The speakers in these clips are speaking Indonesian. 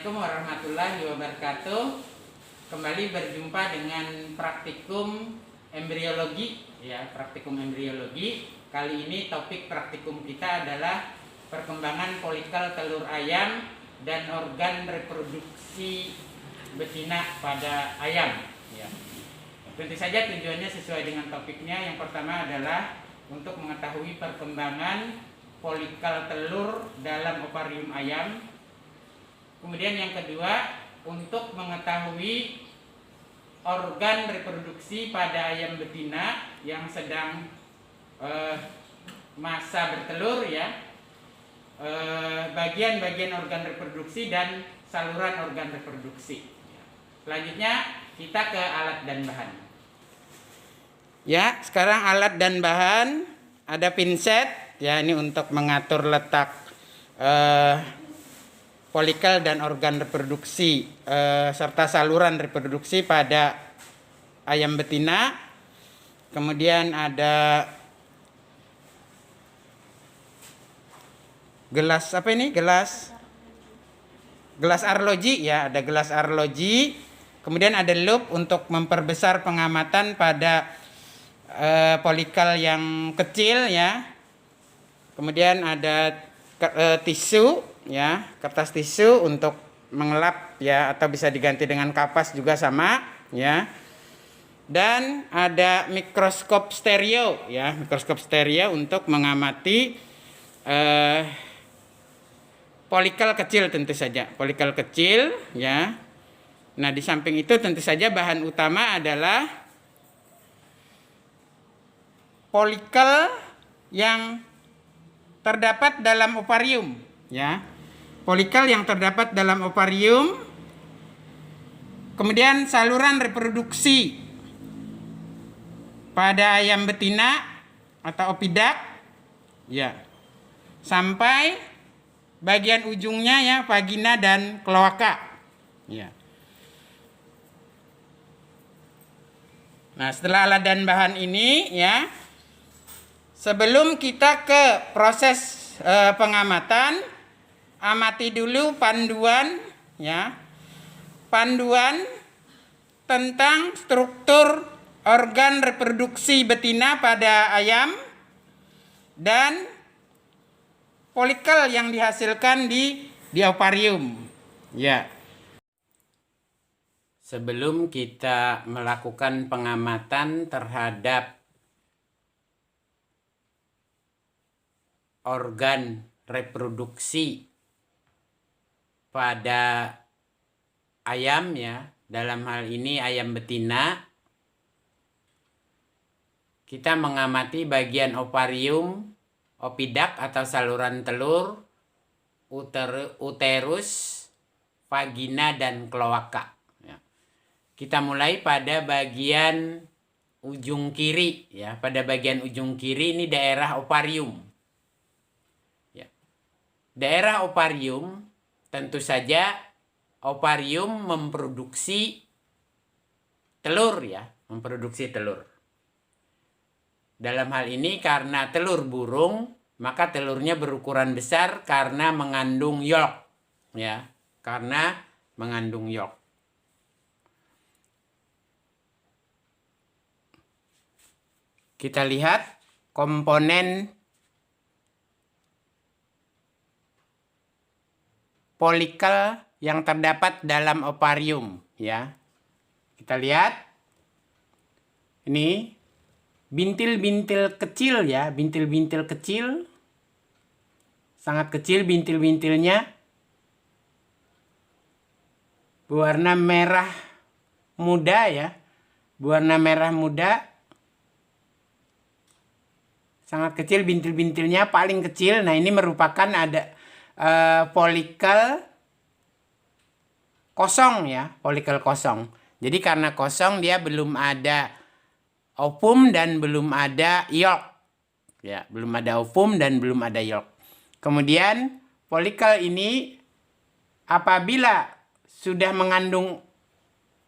Assalamualaikum warahmatullahi wabarakatuh. Kembali berjumpa dengan praktikum embriologi ya, praktikum embriologi. Kali ini topik praktikum kita adalah perkembangan folikel telur ayam dan organ reproduksi betina pada ayam ya. Tentu saja tujuannya sesuai dengan topiknya. Yang pertama adalah untuk mengetahui perkembangan folikel telur dalam ovarium ayam. Kemudian yang kedua, untuk mengetahui organ reproduksi pada ayam betina yang sedang masa bertelur ya, bagian-bagian organ reproduksi dan saluran organ reproduksi. Selanjutnya kita ke alat dan bahan. Ya, sekarang alat dan bahan ada pinset ya, ini untuk mengatur letak folikel dan organ reproduksi serta saluran reproduksi pada ayam betina. Kemudian ada gelas apa ini? Gelas arloji ya, ada gelas arloji. Kemudian ada loop untuk memperbesar pengamatan pada folikel yang kecil ya. Kemudian ada tisu ya, kertas tisu untuk mengelap ya, atau bisa diganti dengan kapas juga sama ya. Dan ada mikroskop stereo ya, mikroskop stereo untuk mengamati folikel kecil, tentu saja folikel kecil ya. Nah, di samping itu tentu saja bahan utama adalah folikel yang terdapat dalam ovarium ya. Folikel yang terdapat dalam ovarium, kemudian saluran reproduksi pada ayam betina atau opidak ya, sampai bagian ujungnya ya, vagina dan kloaka ya. Nah, setelah alat dan bahan ini ya, sebelum kita ke proses pengamatan, amati dulu panduan ya. Panduan tentang struktur organ reproduksi betina pada ayam dan folikel yang dihasilkan di ovarium ya. Sebelum kita melakukan pengamatan terhadap organ reproduksi pada ayam ya, dalam hal ini ayam betina, kita mengamati bagian ovarium, opidak atau saluran telur, uterus, vagina dan kloaka ya. Kita mulai pada bagian ujung kiri ya, pada bagian ujung kiri ini daerah ovarium. Daerah ovarium, tentu saja ovarium memproduksi telur ya, memproduksi telur. Dalam hal ini karena telur burung, maka telurnya berukuran besar karena mengandung yolk ya, karena mengandung yolk. Kita lihat komponen folikel yang terdapat dalam ovarium ya. Kita lihat ini bintil-bintil kecil ya, bintil-bintil kecil, sangat kecil bintil-bintilnya, berwarna merah muda ya, berwarna merah muda, sangat kecil bintil-bintilnya, paling kecil. Nah, ini merupakan ada folikel kosong ya, folikel kosong. Jadi karena kosong dia belum ada ovum dan belum ada yolk ya, belum ada ovum dan belum ada yolk. Kemudian folikel ini apabila sudah mengandung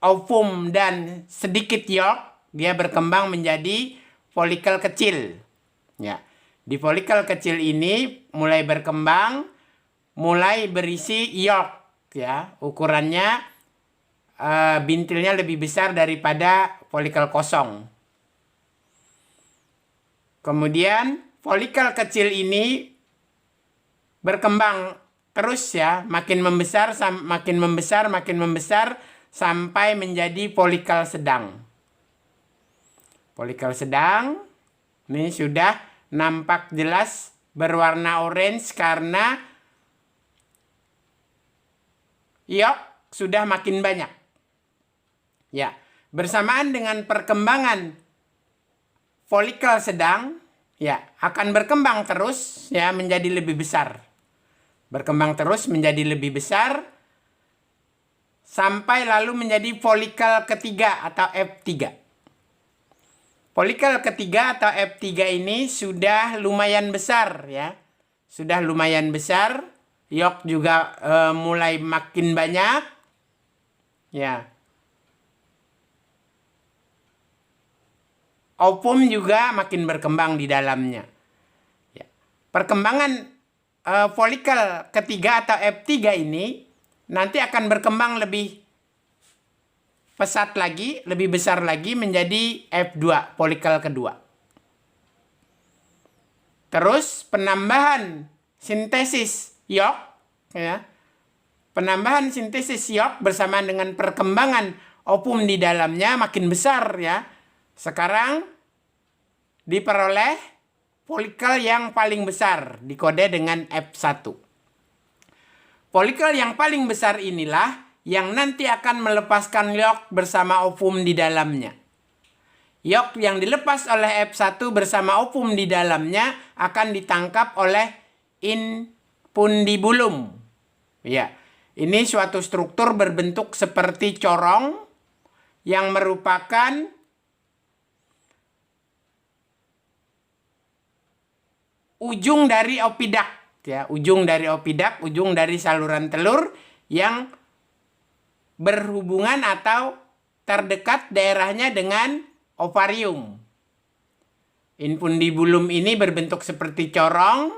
ovum dan sedikit yolk, dia berkembang menjadi folikel kecil ya. Di folikel kecil ini mulai berkembang, mulai berisi yolk ya, ukurannya bintilnya lebih besar daripada folikel kosong. Kemudian folikel kecil ini berkembang terus ya, makin membesar sampai menjadi folikel sedang. Folikel sedang ini sudah nampak jelas berwarna orange karena yolk sudah makin banyak. Ya, bersamaan dengan perkembangan folikel sedang, ya, akan berkembang terus ya menjadi lebih besar. Berkembang terus menjadi lebih besar sampai lalu menjadi folikel ketiga atau F3. Folikel ketiga atau F3 ini sudah lumayan besar ya. Sudah lumayan besar, yolk juga mulai makin banyak. Ya. Ovum juga makin berkembang di dalamnya. Ya. Perkembangan folikel ketiga atau F3 ini nanti akan berkembang lebih pesat lagi, lebih besar lagi menjadi F2, folikel kedua. Terus penambahan sintesis yolk, ya. Penambahan sintesis yolk bersamaan dengan perkembangan ovum di dalamnya makin besar ya. Sekarang diperoleh folikel yang paling besar, dikode dengan F1. Folikel yang paling besar inilah yang nanti akan melepaskan yolk bersama ovum di dalamnya. Yolk yang dilepas oleh F1 bersama ovum di dalamnya akan ditangkap oleh infundibulum. Ya, ini suatu struktur berbentuk seperti corong yang merupakan ujung dari opidak, ya, ujung dari opidak, ujung dari saluran telur yang berhubungan atau terdekat daerahnya dengan ovarium. Infundibulum ini berbentuk seperti corong.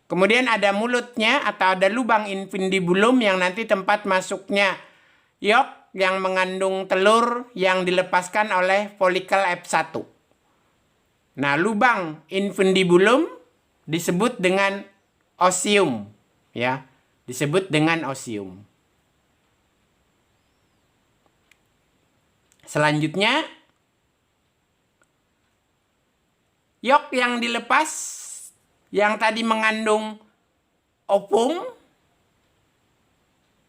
Kemudian ada mulutnya atau ada lubang infundibulum yang nanti tempat masuknya yolk yang mengandung telur yang dilepaskan oleh folikel F1. Nah, lubang infundibulum disebut dengan osium, ya, disebut dengan osium. Selanjutnya, yolk yang dilepas yang tadi mengandung ovum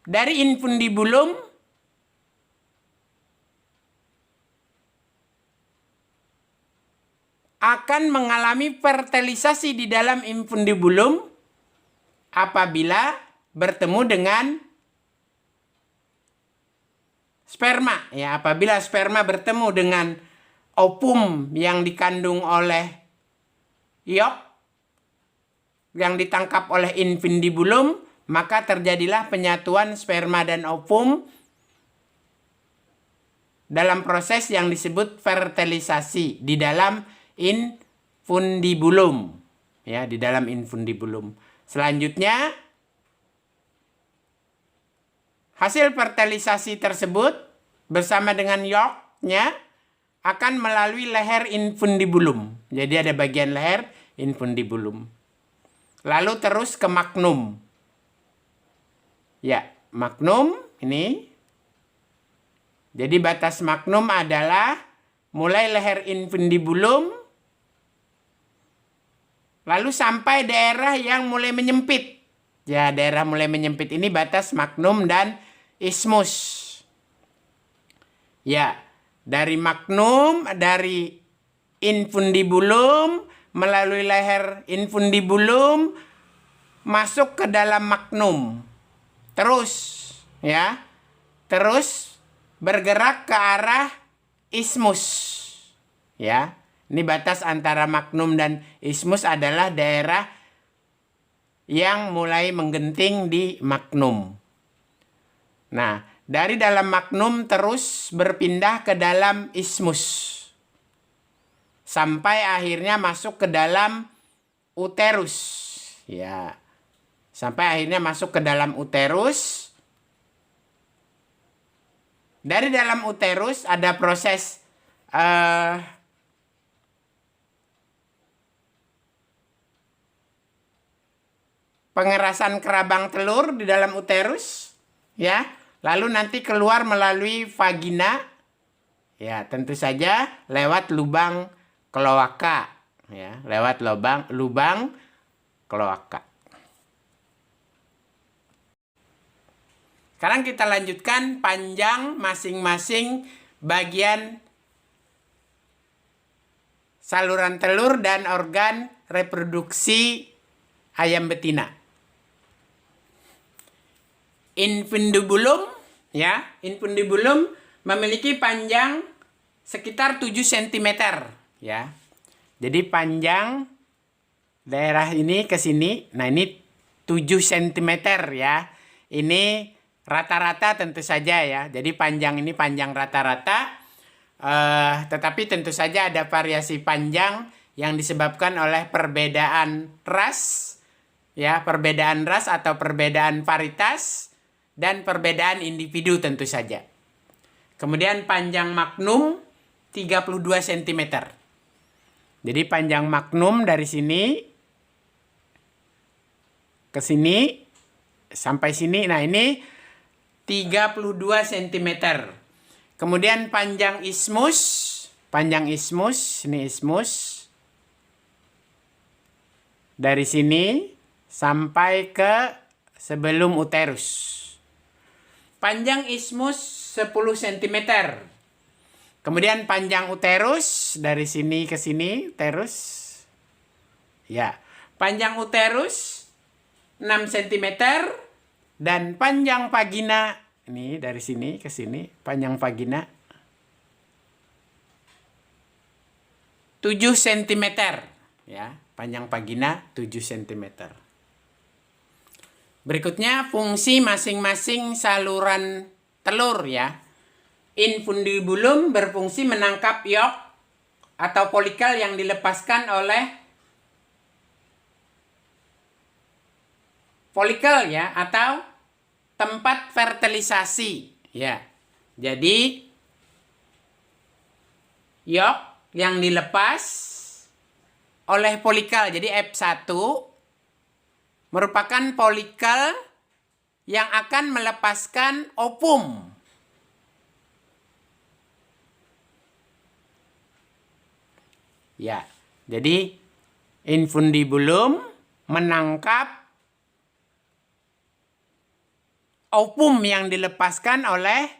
dari infundibulum akan mengalami fertilisasi di dalam infundibulum apabila bertemu dengan sperma. Ya, apabila sperma bertemu dengan ovum yang dikandung oleh yolk yang ditangkap oleh infundibulum, maka terjadilah penyatuan sperma dan ovum dalam proses yang disebut fertilisasi di dalam infundibulum, ya, di dalam infundibulum. Selanjutnya, hasil fertilisasi tersebut bersama dengan yolknya akan melalui leher infundibulum. Jadi ada bagian leher infundibulum. Lalu terus ke magnum. Ya, magnum ini. Jadi batas magnum adalah mulai leher infundibulum lalu sampai daerah yang mulai menyempit. Ya, daerah mulai menyempit ini batas magnum dan isthmus. Ya, dari magnum, dari infundibulum, melalui leher infundibulum, masuk ke dalam magnum. Terus, ya, terus bergerak ke arah isthmus. Ya. Ini batas antara magnum dan isthmus adalah daerah yang mulai menggenting di magnum. Nah, dari dalam magnum terus berpindah ke dalam isthmus. Sampai akhirnya masuk ke dalam uterus. Ya. sampai akhirnya masuk ke dalam uterus. Dari dalam uterus ada proses pengerasan kerabang telur di dalam uterus, ya. Lalu nanti keluar melalui vagina, ya, tentu saja lewat lubang kloaka, ya, lewat lubang kloaka. Sekarang kita lanjutkan panjang masing-masing bagian saluran telur dan organ reproduksi ayam betina. Infundibulum, ya, infundibulum memiliki panjang sekitar 7 cm, ya. Jadi panjang daerah ini ke sini, nah ini 7 cm, ya. Ini rata-rata tentu saja, ya. Jadi panjang ini panjang rata-rata, tetapi tentu saja ada variasi panjang yang disebabkan oleh perbedaan ras, ya, perbedaan ras atau perbedaan varietas dan perbedaan individu tentu saja. Kemudian panjang magnum 32 cm. Jadi panjang magnum dari sini ke sini sampai sini, nah ini 32 cm. Kemudian panjang ismus, ini ismus dari sini sampai ke sebelum uterus. Panjang ismus 10 cm. Kemudian panjang uterus dari sini ke sini, uterus. Ya, panjang uterus 6 cm dan panjang vagina ini dari sini ke sini, panjang vagina 7 cm, ya, panjang vagina 7 cm. Berikutnya fungsi masing-masing saluran telur, ya. Infundibulum berfungsi menangkap yolk atau folikel yang dilepaskan oleh folikel, ya, atau tempat fertilisasi, ya. Jadi yolk yang dilepas oleh folikel, jadi F1 merupakan folikel yang akan melepaskan ovum. Ya, jadi infundibulum menangkap ovum yang dilepaskan oleh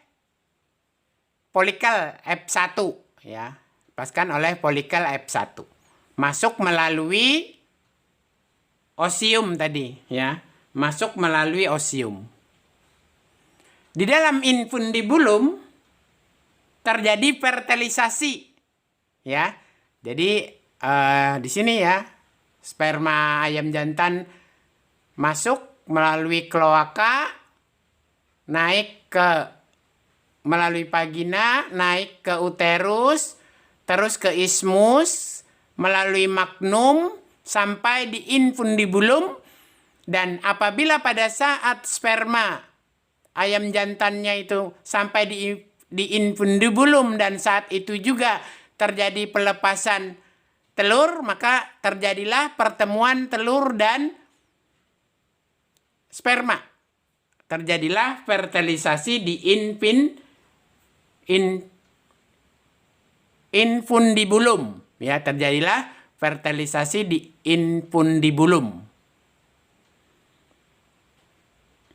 folikel F1, ya. Lepaskan oleh folikel F1. Masuk melalui osium tadi, ya. Masuk melalui osium. Di dalam infundibulum terjadi fertilisasi, ya. Jadi di sini, ya, sperma ayam jantan masuk melalui kloaka, naik ke melalui vagina, naik ke uterus, terus ke ismus, melalui magnum, sampai di infundibulum. Dan apabila pada saat sperma ayam jantannya itu sampai di infundibulum dan saat itu juga terjadi pelepasan telur, maka terjadilah pertemuan telur dan sperma. Terjadilah fertilisasi di infundibulum, ya, terjadilah fertilisasi di infundibulum.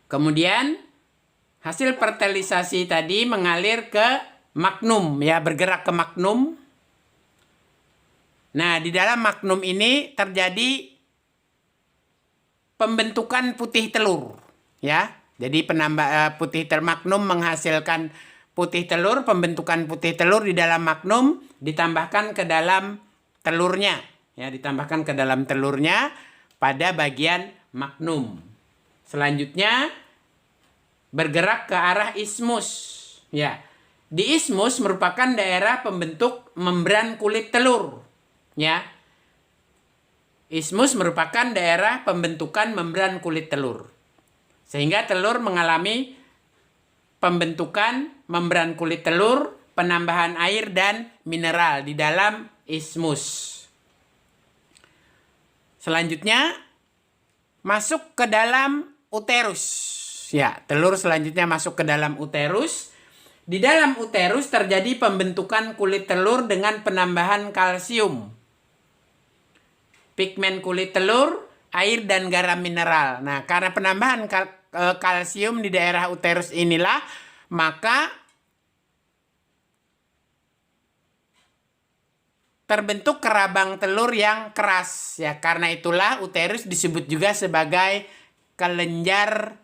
Kemudian hasil fertilisasi tadi mengalir ke magnum, ya, bergerak ke magnum. Nah, di dalam magnum ini terjadi pembentukan putih telur, ya. Jadi putih telur magnum menghasilkan putih telur, pembentukan putih telur di dalam magnum ditambahkan ke dalam telurnya, ya, ditambahkan ke dalam telurnya pada bagian magnum. Selanjutnya bergerak ke arah ismus, ya. Di ismus merupakan daerah pembentuk membran kulit telur, ya. Ismus merupakan daerah pembentukan membran kulit telur. Sehingga telur mengalami pembentukan membran kulit telur, penambahan air dan mineral di dalam ismus. Selanjutnya masuk ke dalam uterus. Ya, telur selanjutnya masuk ke dalam uterus. Di dalam uterus terjadi pembentukan kulit telur dengan penambahan kalsium, pigmen kulit telur, air, dan garam mineral. Nah, karena penambahan kalsium di daerah uterus inilah, maka terbentuk kerabang telur yang keras. Ya, karena itulah uterus disebut juga sebagai kelenjar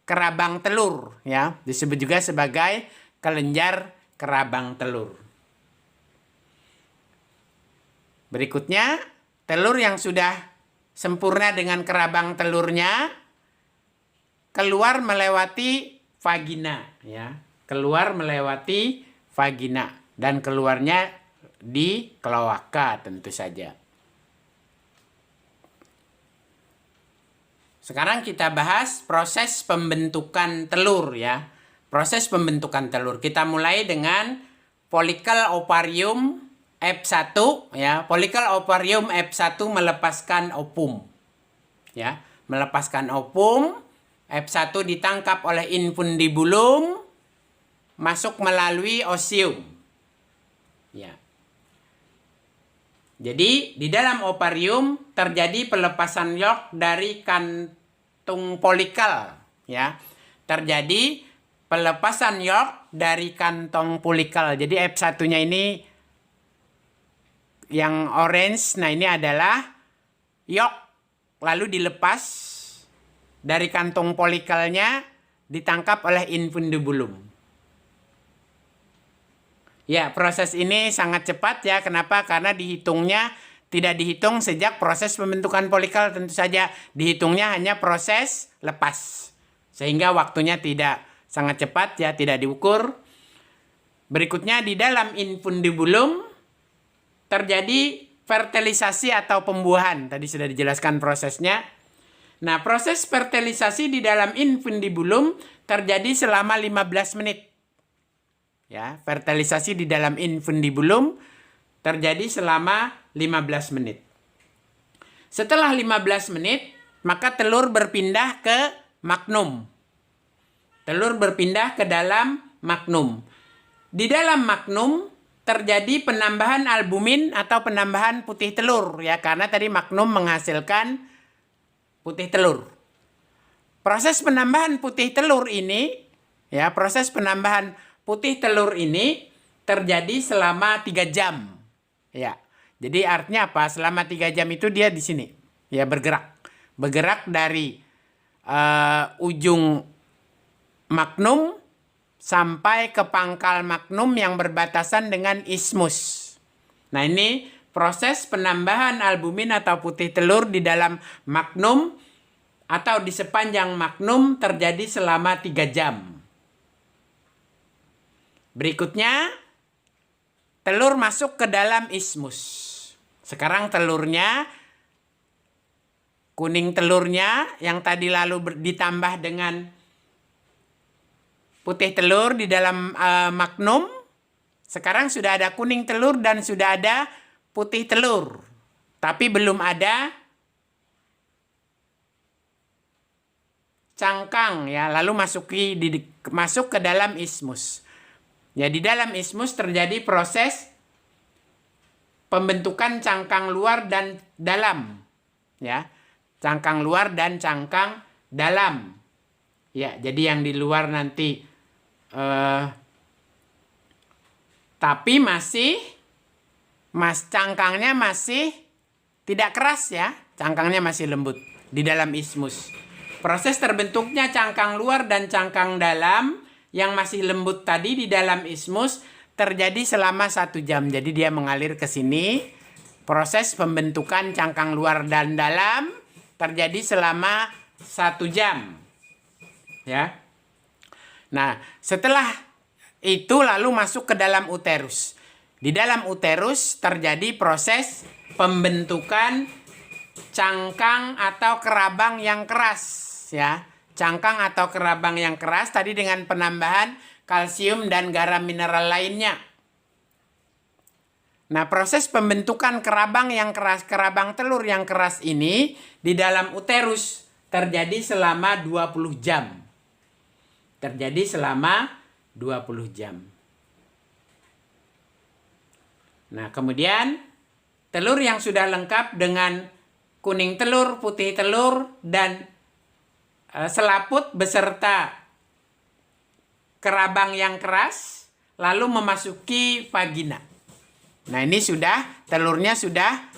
kerabang telur. Ya, disebut juga sebagai kelenjar kerabang telur. Berikutnya, telur yang sudah sempurna dengan kerabang telurnya keluar melewati vagina, ya. Keluar melewati vagina dan keluarnya di kloaka tentu saja. Sekarang kita bahas proses pembentukan telur, ya. Proses pembentukan telur. Kita mulai dengan folikel ovarium F1, ya. Folikel ovarium F1 melepaskan ovum. Ya, melepaskan ovum. F1 ditangkap oleh infundibulum, masuk melalui osium. Ya. Jadi di dalam ovarium terjadi pelepasan yolk dari kantung folikel, ya. Terjadi pelepasan yolk dari kantong folikel. Jadi F1-nya ini yang orange, nah ini adalah yolk, lalu dilepas dari kantong folikelnya, ditangkap oleh infundibulum. Ya, proses ini sangat cepat ya. Kenapa? Karena dihitungnya tidak dihitung sejak proses pembentukan folikel, tentu saja dihitungnya hanya proses lepas. Sehingga waktunya tidak sangat cepat ya, tidak diukur. Berikutnya di dalam infundibulum terjadi fertilisasi atau pembuahan. Tadi sudah dijelaskan prosesnya. Nah, proses fertilisasi di dalam infundibulum terjadi selama 15 menit. Ya, fertilisasi di dalam infundibulum terjadi selama 15 menit. Setelah 15 menit, maka telur berpindah ke magnum. Telur berpindah ke dalam magnum. Di dalam magnum terjadi penambahan albumin atau penambahan putih telur, ya, karena tadi magnum menghasilkan putih telur. Proses penambahan putih telur ini, ya, proses penambahan putih telur ini terjadi selama 3 jam. Ya. Jadi artinya apa? Selama 3 jam itu dia di sini, ya, bergerak. Bergerak dari ujung magnum sampai ke pangkal magnum yang berbatasan dengan ismus. Nah, ini proses penambahan albumin atau putih telur di dalam magnum atau di sepanjang magnum terjadi selama 3 jam. Berikutnya, telur masuk ke dalam ismus. Sekarang telurnya, kuning telurnya yang tadi lalu ditambah dengan putih telur di dalam magnum, sekarang sudah ada kuning telur dan sudah ada putih telur. Tapi belum ada cangkang, ya, lalu masuk ke dalam ismus. Ya, di dalam ismus terjadi proses pembentukan cangkang luar dan dalam. Ya, cangkang luar dan cangkang dalam. Ya, jadi yang di luar nanti tapi cangkangnya masih tidak keras, ya. Cangkangnya masih lembut di dalam ismus. Proses terbentuknya cangkang luar dan cangkang dalam yang masih lembut tadi di dalam ismus terjadi selama 1 jam. Jadi dia mengalir ke sini. Proses pembentukan cangkang luar dan dalam terjadi selama 1 jam. Ya. Nah, setelah itu lalu masuk ke dalam uterus. Di dalam uterus terjadi proses pembentukan cangkang atau kerabang yang keras, ya. Cangkang atau kerabang yang keras tadi dengan penambahan kalsium dan garam mineral lainnya. Nah, proses pembentukan kerabang yang keras, kerabang telur yang keras ini di dalam uterus terjadi selama 20 jam. Terjadi selama 20 jam. Nah, kemudian telur yang sudah lengkap dengan kuning telur, putih telur, dan selaput beserta kerabang yang keras, lalu memasuki vagina. Nah, ini sudah, telurnya sudah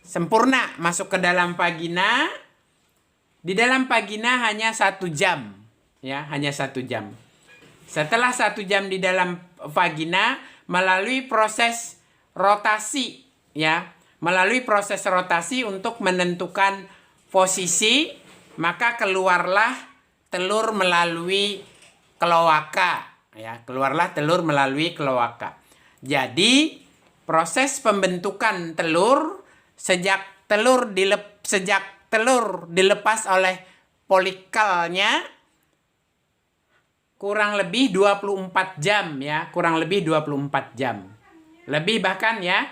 sempurna masuk ke dalam vagina. Di dalam vagina hanya 1 jam, ya, hanya 1 jam. Setelah 1 jam di dalam vagina, melalui proses rotasi, ya, melalui proses rotasi untuk menentukan posisi, maka keluarlah telur melalui kloaka, ya, keluarlah telur melalui kloaka. Jadi proses pembentukan telur sejak telur dilepas oleh polikelnya kurang lebih 24 jam, ya, kurang lebih 24 jam. Lebih bahkan, ya,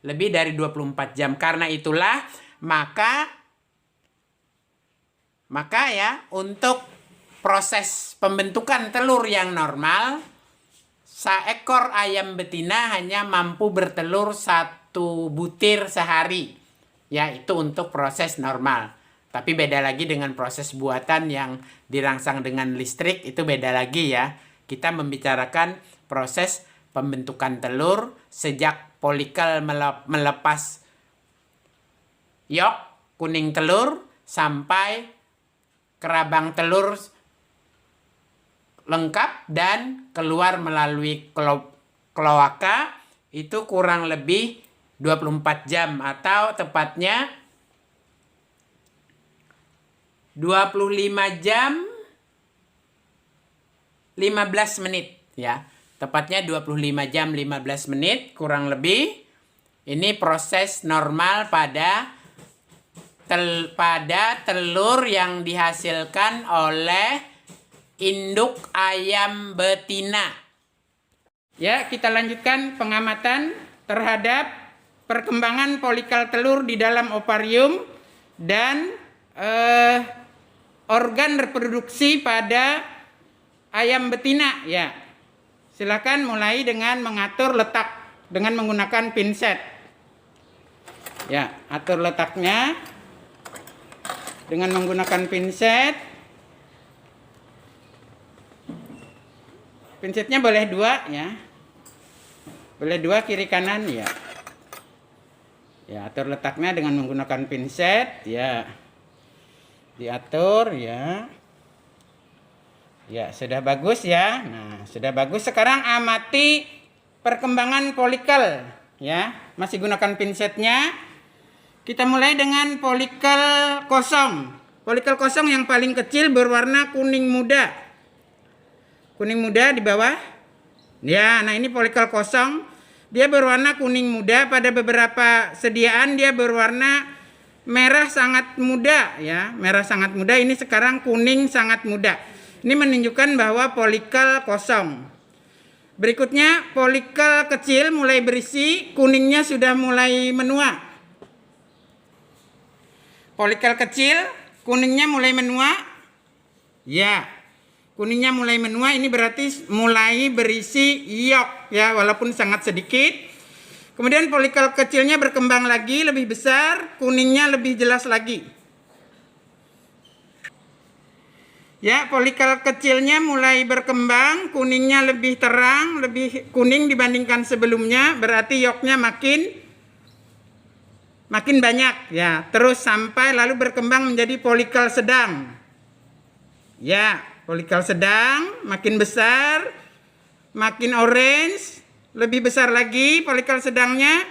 lebih dari 24 jam. Karena itulah maka ya, untuk proses pembentukan telur yang normal, seekor ayam betina hanya mampu bertelur 1 butir sehari. Ya, itu untuk proses normal. Tapi beda lagi dengan proses buatan yang dirangsang dengan listrik, itu beda lagi, ya. Kita membicarakan proses pembentukan telur sejak polikel melepas yolk kuning telur sampai kerabang telur lengkap dan keluar melalui kloaka, itu kurang lebih 24 jam atau tepatnya 25 jam 15 menit, ya. Tepatnya 25 jam 15 menit kurang lebih. Ini proses normal pada telur yang dihasilkan oleh induk ayam betina. Ya, kita lanjutkan pengamatan terhadap perkembangan polikel telur di dalam ovarium dan organ reproduksi pada ayam betina, ya. Silakan mulai dengan mengatur letak dengan menggunakan pinset. Ya, atur letaknya dengan menggunakan pinset. Pinsetnya boleh 2, ya. Boleh 2 kiri kanan, ya. Ya, atur letaknya dengan menggunakan pinset, ya. Diatur, ya. Ya, sudah bagus, ya. Nah, sudah bagus. Sekarang amati perkembangan polikel, ya. Masih gunakan pinsetnya. Kita mulai dengan polikel kosong. Polikel kosong yang paling kecil berwarna kuning muda. Kuning muda di bawah. Ya, nah ini polikel kosong. Dia berwarna kuning muda. Pada beberapa sediaan dia berwarna merah sangat muda, ya. Merah sangat muda. Ini sekarang kuning sangat muda. Ini menunjukkan bahwa polikel kosong. Berikutnya polikel kecil mulai berisi, kuningnya sudah mulai menua. Polikel kecil, kuningnya mulai menua. Ya, kuningnya mulai menua, ini berarti mulai berisi yolk, ya, walaupun sangat sedikit. Kemudian polikel kecilnya berkembang lagi, lebih besar, kuningnya lebih jelas lagi. Ya, polikel kecilnya mulai berkembang, kuningnya lebih terang, lebih kuning dibandingkan sebelumnya, berarti yolknya makin banyak, ya. Terus sampai lalu berkembang menjadi polikel sedang. Ya, polikel sedang makin besar, makin orange, lebih besar lagi polikel sedangnya.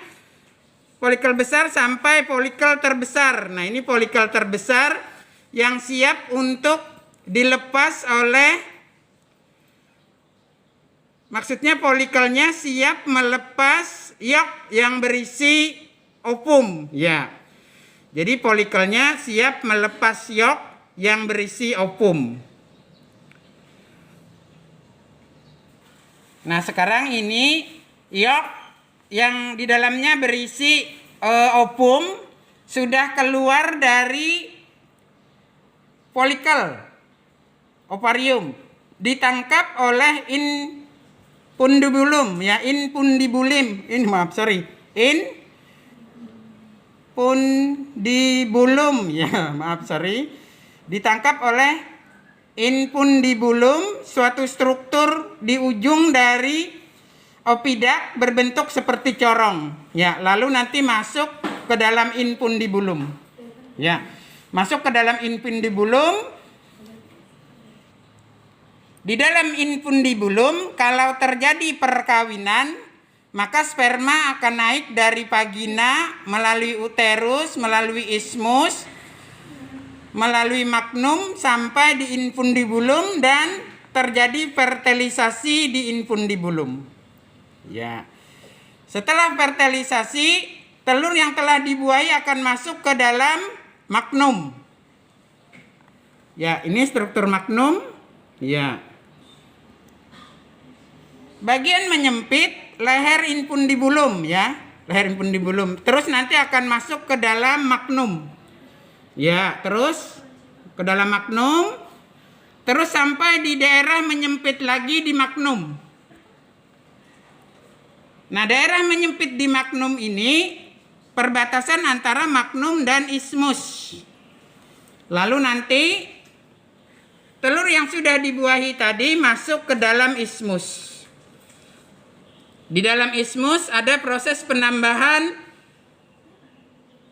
Polikel besar sampai polikel terbesar. Nah, ini polikel terbesar yang siap untuk dilepas oleh, maksudnya polikelnya siap melepas yolk yang berisi ovum, ya. Jadi folikelnya siap melepas yolk yang berisi ovum. Nah, sekarang ini yolk yang di dalamnya berisi ovum sudah keluar dari folikel ovarium, ditangkap oleh infundibulum ya, infundibulum ya, ditangkap oleh infundibulum, suatu struktur di ujung dari opidak berbentuk seperti corong ya, lalu nanti masuk ke dalam infundibulum ya, masuk ke dalam infundibulum. Di dalam infundibulum kalau terjadi perkawinan, maka sperma akan naik dari vagina melalui uterus, melalui ismus, melalui magnum sampai di infundibulum dan terjadi fertilisasi di infundibulum. Ya. Setelah fertilisasi, telur yang telah dibuahi akan masuk ke dalam magnum. Ya, ini struktur magnum. Ya. Bagian menyempit leher infundibulum ya, leher infundibulum. Terus nanti akan masuk ke dalam magnum. Ya, terus ke dalam magnum, terus sampai di daerah menyempit lagi di magnum. Nah, daerah menyempit di magnum ini perbatasan antara magnum dan ismus. Lalu nanti telur yang sudah dibuahi tadi masuk ke dalam ismus. Di dalam ismus ada proses penambahan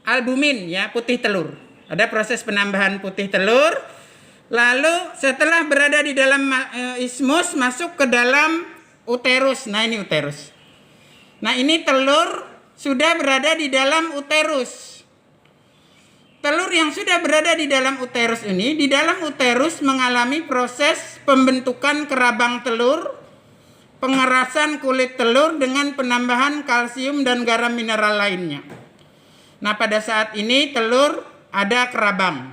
albumin ya, putih telur. Ada proses penambahan putih telur. Lalu setelah berada di dalam ismus masuk ke dalam uterus. Nah, ini uterus. Nah, ini telur sudah berada di dalam uterus. Telur yang sudah berada di dalam uterus ini, di dalam uterus mengalami proses pembentukan kerabang telur, pengerasan kulit telur dengan penambahan kalsium dan garam mineral lainnya. Nah, pada saat ini telur ada kerabang.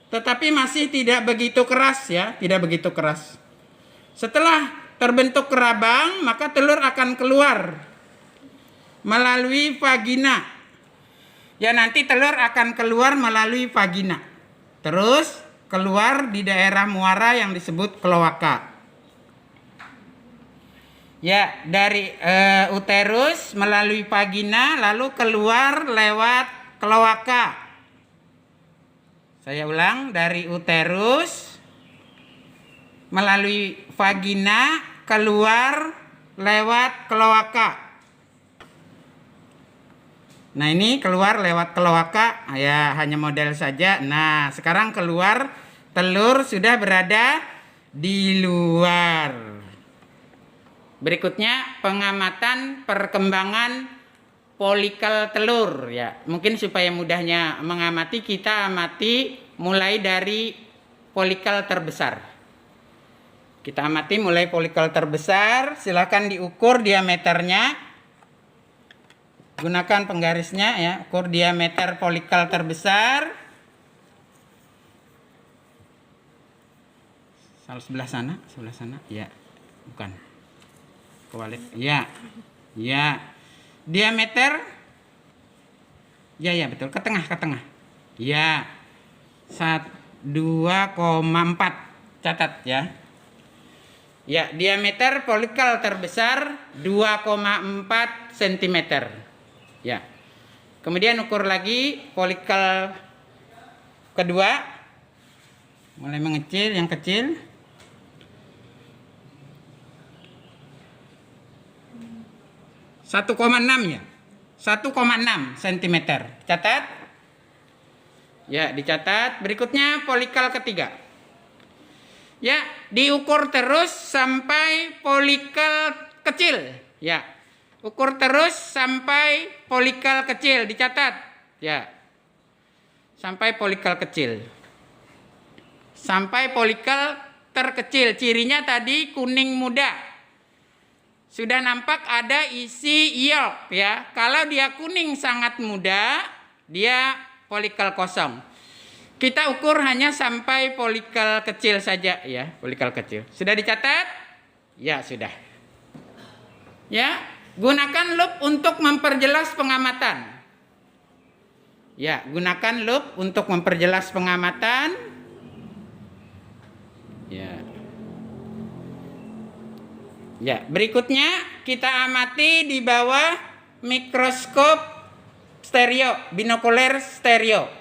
Tetapi masih tidak begitu keras ya, tidak begitu keras. Setelah terbentuk kerabang, maka telur akan keluar melalui vagina. Ya, nanti telur akan keluar melalui vagina. Terus keluar di daerah muara yang disebut kloaka. Ya, dari uterus melalui vagina lalu keluar lewat kloaka. Saya ulang, dari uterus melalui vagina keluar lewat kloaka. Nah, ini keluar lewat kloaka, ya hanya model saja. Nah, sekarang keluar, telur sudah berada di luar. Berikutnya pengamatan perkembangan folikel telur ya. Mungkin supaya mudahnya mengamati, kita amati mulai dari folikel terbesar. Kita amati mulai folikel terbesar, silakan diukur diameternya. Gunakan penggarisnya ya, ukur diameter folikel terbesar. Sebelah sana, ya. Bukan. Kebalik. Ya. Ya. Diameter. Ya betul, ke tengah. Ya. 2,4. Catat ya. Ya, diameter folikel terbesar 2,4 cm. Ya. Kemudian ukur lagi folikel kedua. Mulai mengecil, yang kecil. 1,6 ya. 1,6 cm. Catat. Ya, dicatat. Berikutnya folikel ketiga. Ya, diukur terus sampai folikel kecil. Ya. Ukur terus sampai folikel kecil, dicatat. Ya. Sampai folikel kecil. Sampai folikel terkecil. Cirinya tadi kuning muda. Sudah nampak ada isi yolk ya. Kalau dia kuning sangat muda, dia folikel kosong. Kita ukur hanya sampai folikel kecil saja ya, folikel kecil. Sudah dicatat? Ya, sudah. Ya, gunakan loop untuk memperjelas pengamatan. Ya, gunakan loop untuk memperjelas pengamatan. Ya. Ya, berikutnya kita amati di bawah mikroskop stereo, binokuler stereo.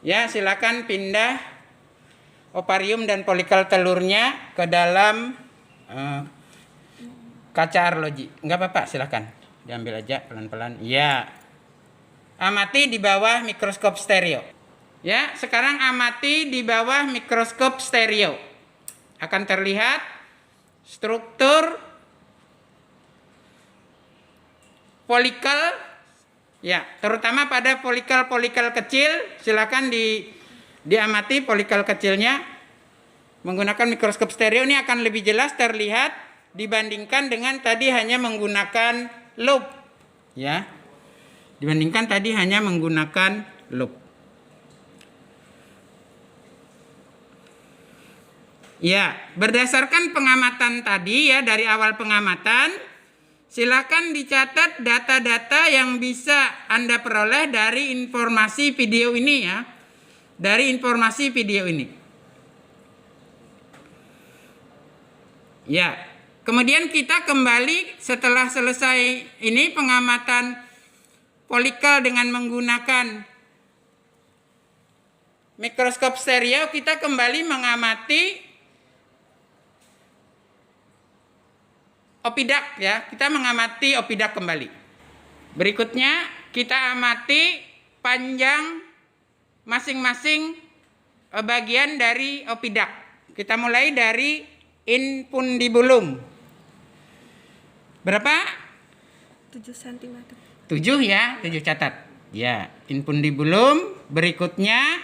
Ya, silakan pindah ovarium dan folikel telurnya ke dalam kaca arloji. Enggak apa-apa, silakan. Diambil aja pelan-pelan. Ya. Amati di bawah mikroskop stereo. Ya, sekarang amati di bawah mikroskop stereo. Akan terlihat struktur folikel, ya, terutama pada folikel-folikel kecil. Silakan diamati folikel kecilnya menggunakan mikroskop stereo. Ini akan lebih jelas terlihat dibandingkan dengan tadi hanya menggunakan loop, ya, dibandingkan tadi hanya menggunakan loop. Ya, berdasarkan pengamatan tadi ya, dari awal pengamatan, silakan dicatat data-data yang bisa Anda peroleh dari informasi video ini ya. Dari informasi video ini. Ya, kemudian kita kembali setelah selesai ini pengamatan folikel dengan menggunakan mikroskop stereo, kita kembali mengamati opidak ya, kita mengamati opidak kembali. Berikutnya kita amati panjang masing-masing bagian dari opidak. Kita mulai dari infundibulum. Berapa? 7 cm. 7 ya, 7 catat. Ya, infundibulum. Berikutnya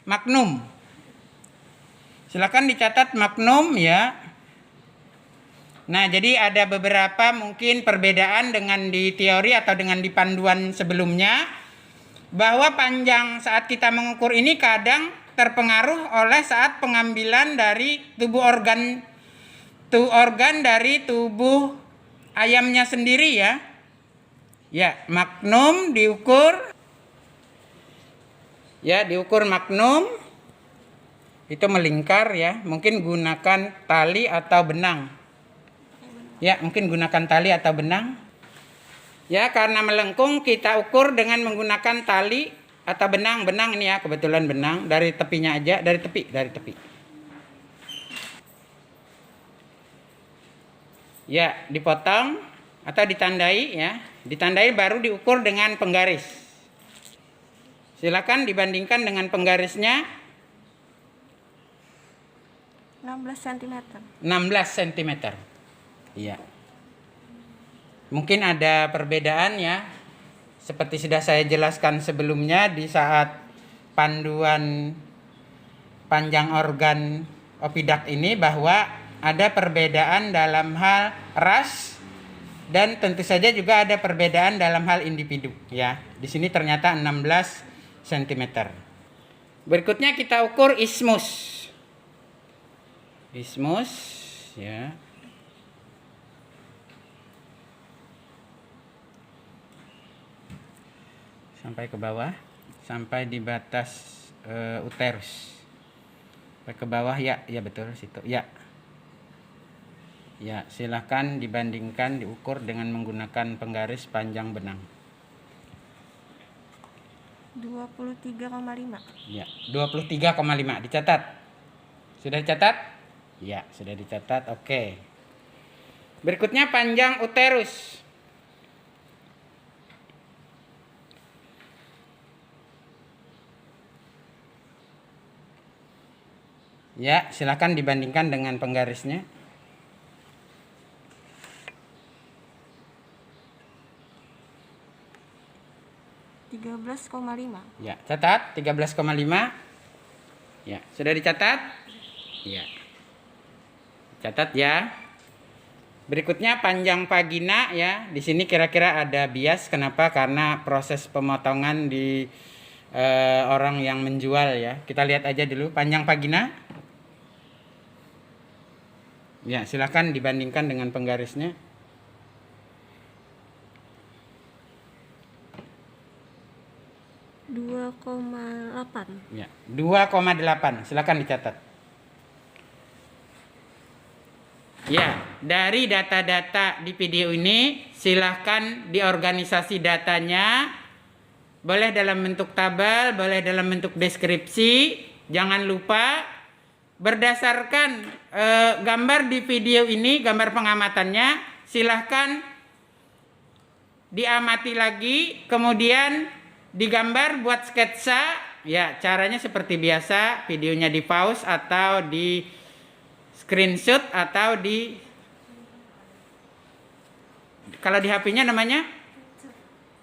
magnum. Silakan dicatat magnum ya. Nah, jadi ada beberapa mungkin perbedaan dengan di teori atau dengan di panduan sebelumnya, bahwa panjang saat kita mengukur ini kadang terpengaruh oleh saat pengambilan dari organ dari tubuh ayamnya sendiri ya. Ya, magnum diukur. Ya, diukur magnum. Itu melingkar ya, mungkin gunakan tali atau benang. Ya, mungkin gunakan tali atau benang. Ya, karena melengkung kita ukur dengan menggunakan tali atau benang. Benang ini ya, kebetulan benang. Dari tepinya aja, dari tepi. Ya, dipotong atau ditandai ya. Ditandai baru diukur dengan penggaris. Silakan dibandingkan dengan penggarisnya. 16 cm. 16 cm. Iya. Mungkin ada perbedaan ya. Seperti sudah saya jelaskan sebelumnya di saat panduan panjang organ opidak ini, bahwa ada perbedaan dalam hal ras dan tentu saja juga ada perbedaan dalam hal individu ya. Di sini ternyata 16 cm. Berikutnya kita ukur ismus. Ismus ya. Sampai ke bawah, sampai di batas uterus. Sampai ke bawah ya, ya betul situ. Ya. Ya, silakan dibandingkan diukur dengan menggunakan penggaris panjang benang. 23,5. Ya, 23,5 dicatat. Sudah dicatat? Ya, sudah dicatat. Oke. Berikutnya panjang uterus. Ya, silakan dibandingkan dengan penggarisnya. 13,5. Ya, catat 13,5. Ya, sudah dicatat? Ya. Catat ya. Berikutnya panjang vagina ya. Di sini kira-kira ada bias. Kenapa? Karena proses pemotongan di orang yang menjual ya. Kita lihat aja dulu panjang vagina. Ya, silakan dibandingkan dengan penggarisnya. 2,8. Ya, 2,8. Silakan dicatat. Ya, dari data-data di video ini silahkan diorganisasi datanya. Boleh dalam bentuk tabel, boleh dalam bentuk deskripsi. Jangan lupa berdasarkan gambar di video ini, gambar pengamatannya, silahkan diamati lagi, kemudian digambar buat sketsa. Ya, caranya seperti biasa, videonya di pause atau di screenshot atau kalau di HP-nya namanya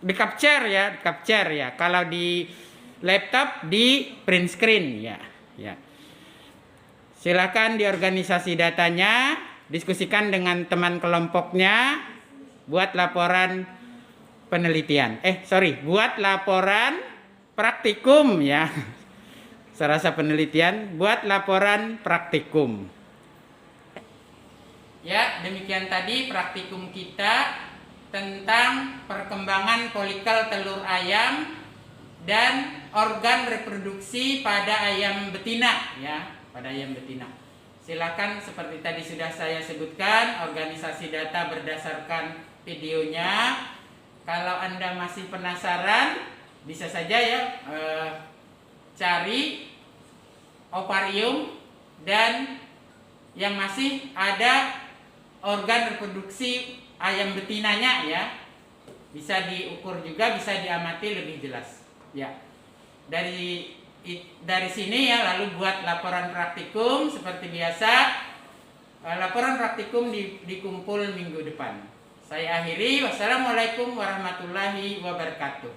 di capture ya. Kalau di laptop di print screen ya. Silakan diorganisasi datanya, diskusikan dengan teman kelompoknya, buat laporan penelitian. Buat laporan praktikum ya. Serasa penelitian, buat laporan praktikum. Ya, demikian tadi praktikum kita tentang perkembangan folikel telur ayam dan organ reproduksi pada ayam betina ya, pada ayam betina. Silakan seperti tadi sudah saya sebutkan, organisasi data berdasarkan videonya. Kalau Anda masih penasaran, bisa saja ya cari ovarium dan yang masih ada organ reproduksi ayam betinanya ya, bisa diukur juga, bisa diamati lebih jelas ya. Dari sini ya, lalu buat laporan praktikum seperti biasa. Laporan praktikum dikumpul minggu depan. Saya akhiri, wassalamualaikum warahmatullahi wabarakatuh.